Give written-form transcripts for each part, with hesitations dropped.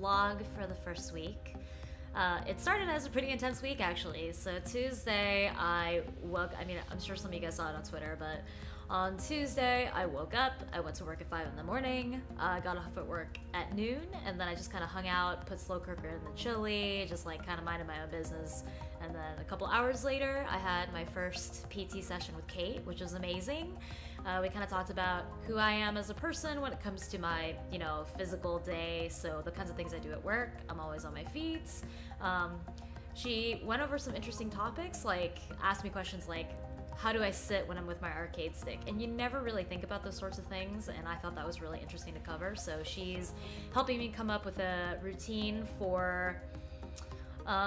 vlog for the first week. It started as a pretty intense week, actually. So Tuesday, I'm sure some of you guys saw it on Twitter, but on Tuesday, I woke up, I went to work at 5 in the morning, got off at work at noon, and then I just kind of hung out, put slow cooker in the chili, just like kind of minded my own business. And then a couple hours later, I had my first PT session with Kate, which was amazing. We kind of talked about who I am as a person when it comes to my, physical day. So the kinds of things I do at work, I'm always on my feet. She went over some interesting topics, like asked me questions like, how do I sit when I'm with my arcade stick? And you never really think about those sorts of things, and I thought that was really interesting to cover. So she's helping me come up with a routine for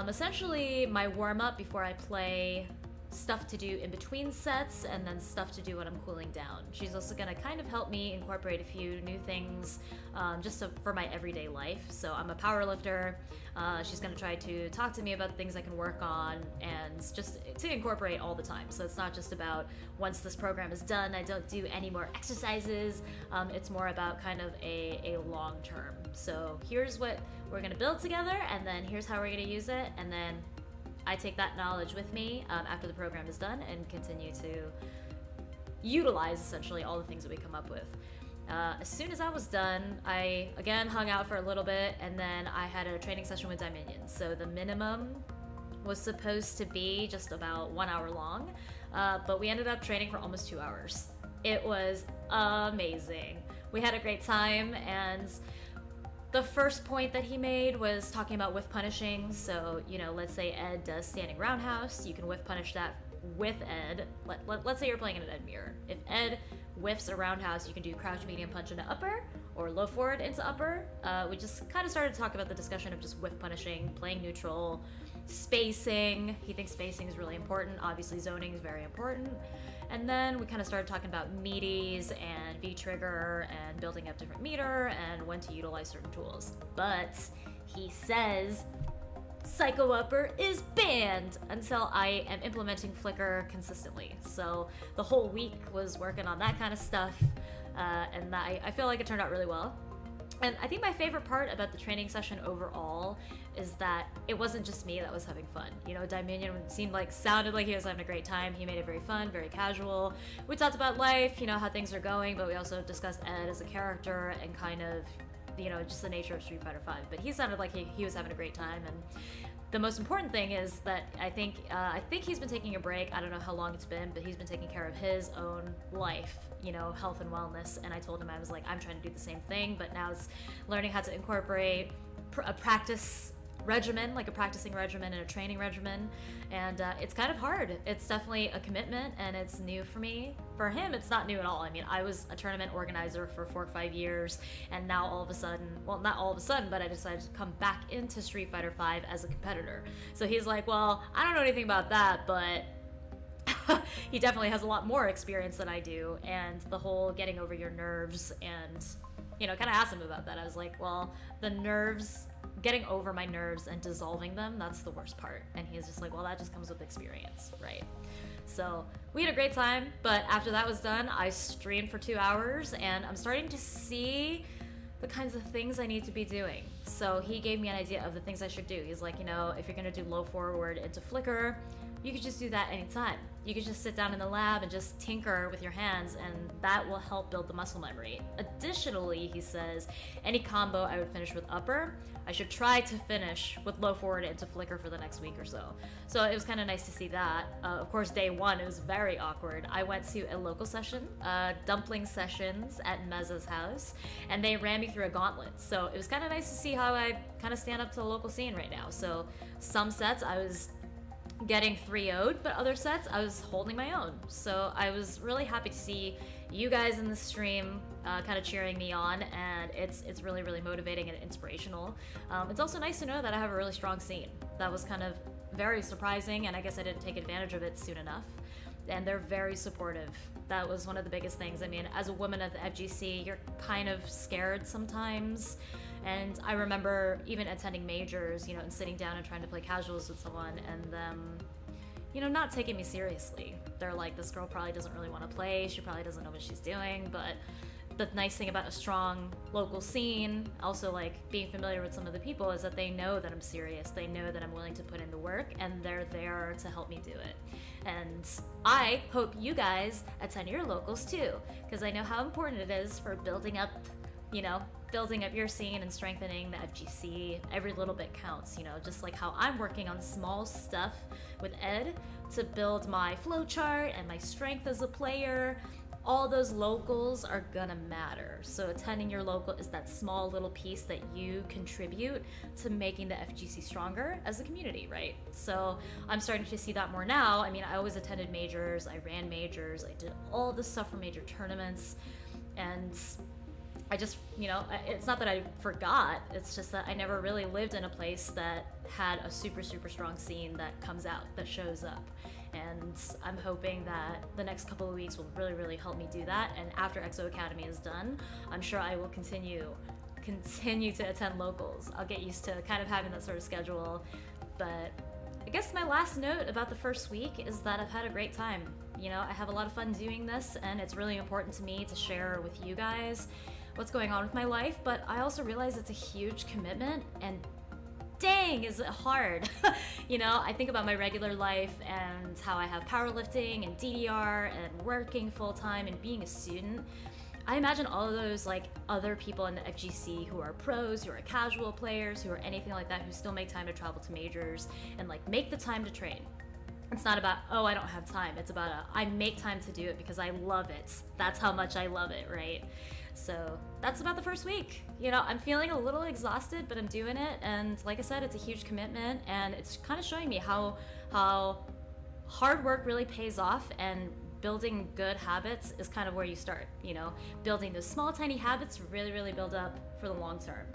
essentially my warm-up before I play, stuff to do in between sets, and then stuff to do when I'm cooling down. She's also going to kind of help me incorporate a few new things for my everyday life. So I'm a power lifter. She's going to try to talk to me about things I can work on and just to incorporate all the time. So it's not just about once this program is done, I don't do any more exercises. It's more about kind of a long term. So here's what we're going to build together, and then here's how we're going to use it, and then I take that knowledge with me after the program is done and continue to utilize essentially all the things that we come up with. As soon as I was done, I again hung out for a little bit, and then I had a training session with Dominion. So the minimum was supposed to be just about 1 hour long, but we ended up training for almost 2 hours. It was amazing. We had a great time, and the first point that he made was talking about whiff punishing. So, let's say Ed does standing roundhouse. You can whiff punish that with Ed. Let's say you're playing in an Ed mirror. If Ed whiffs a roundhouse, you can do crouch medium punch into upper or low forward into upper. We just kind of started to talk about the discussion of just whiff punishing, playing neutral, spacing. He thinks spacing is really important. Obviously, zoning is very important. And then we kind of started talking about meaties and V-trigger and building up different meter and when to utilize certain tools. But he says Psycho Upper is banned until I am implementing Flicker consistently. So the whole week was working on that kind of stuff, and I feel like it turned out really well. And I think my favorite part about the training session overall is that it wasn't just me that was having fun. Dominion sounded like he was having a great time. He made it very fun, very casual. We talked about life, how things are going, but we also discussed Ed as a character and kind of just the nature of Street Fighter V. But he sounded like he was having a great time. And the most important thing is that I think he's been taking a break. I don't know how long it's been, but he's been taking care of his own life, health and wellness. And I told him, I was like, I'm trying to do the same thing, but now it's learning how to incorporate a practice regimen, like a practicing regimen and a training regimen, and it's kind of hard. It's definitely a commitment, and it's new for me. For him, it's not new at all. I mean, I was a tournament organizer for 4 or 5 years, and now all of a sudden, well, not all of a sudden, but I decided to come back into Street Fighter V as a competitor. So he's like, well, I don't know anything about that, but he definitely has a lot more experience than I do, and the whole getting over your nerves and, kind of asked him about that. I was like, well, the nerves, getting over my nerves and dissolving them, that's the worst part. And he's just like, well, that just comes with experience, right? So we had a great time, but after that was done, I streamed for 2 hours, and I'm starting to see the kinds of things I need to be doing. So he gave me an idea of the things I should do. He's like, if you're gonna do low forward into flicker, you could just do that anytime. You could just sit down in the lab and just tinker with your hands, and that will help build the muscle memory. Additionally, he says, any combo I would finish with upper, I should try to finish with low forward into flicker for the next week or so. So it was kind of nice to see that. Of course, day one, it was very awkward. I went to a local session, dumpling sessions at Meza's house, and they ran me through a gauntlet. So it was kind of nice to see how I kind of stand up to the local scene right now. So some sets I was getting 3-0'd, but other sets I was holding my own. So I was really happy to see you guys in the stream kind of cheering me on, and it's really, really motivating and inspirational. It's also nice to know that I have a really strong scene. That was kind of very surprising, and I guess I didn't take advantage of it soon enough. And they're very supportive. That was one of the biggest things. I mean, as a woman at the FGC, you're kind of scared sometimes. And I remember even attending majors, and sitting down and trying to play casuals with someone, and them, not taking me seriously. They're like, this girl probably doesn't really want to play. She probably doesn't know what she's doing. But the nice thing about a strong local scene, also like being familiar with some of the people, is that they know that I'm serious. They know that I'm willing to put in the work, and they're there to help me do it. And I hope you guys attend your locals too, because I know how important it is for building up, building up your scene and strengthening the FGC. Every little bit counts, just like how I'm working on small stuff with Ed to build my flowchart and my strength as a player. All those locals are gonna matter. So attending your local is that small little piece that you contribute to making the FGC stronger as a community, right? So I'm starting to see that more now. I mean, I always attended majors, I ran majors, I did all this stuff for major tournaments, and I just, it's not that I forgot, it's just that I never really lived in a place that had a super, super strong scene that comes out, that shows up. And I'm hoping that the next couple of weeks will really, really help me do that. And after EXO Academy is done, I'm sure I will continue to attend locals. I'll get used to kind of having that sort of schedule. But I guess my last note about the first week is that I've had a great time. I have a lot of fun doing this, and it's really important to me to share with you guys what's going on with my life. But I also realize it's a huge commitment, and dang, is it hard. I think about my regular life and how I have powerlifting and DDR and working full-time and being a student. I imagine all of those other people in the FGC who are pros, who are casual players, who are anything like that, who still make time to travel to majors and make the time to train. It's not about, oh, I don't have time. It's about I make time to do it because I love it. That's how much I love it, right? So that's about the first week. I'm feeling a little exhausted, but I'm doing it. And like I said, it's a huge commitment, and it's kind of showing me how hard work really pays off, and building good habits is kind of where you start. Building those small, tiny habits really, really build up for the long term.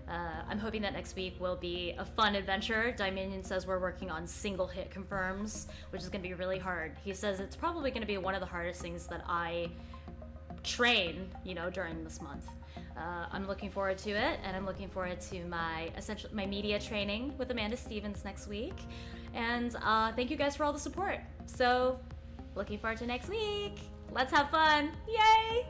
I'm hoping that next week will be a fun adventure. Dominion says we're working on single hit confirms, which is going to be really hard. He says it's probably going to be one of the hardest things that I train, during this month. I'm looking forward to it, and I'm looking forward to my media training with Amanda Stevens next week. And thank you guys for all the support. So, looking forward to next week. Let's have fun. Yay!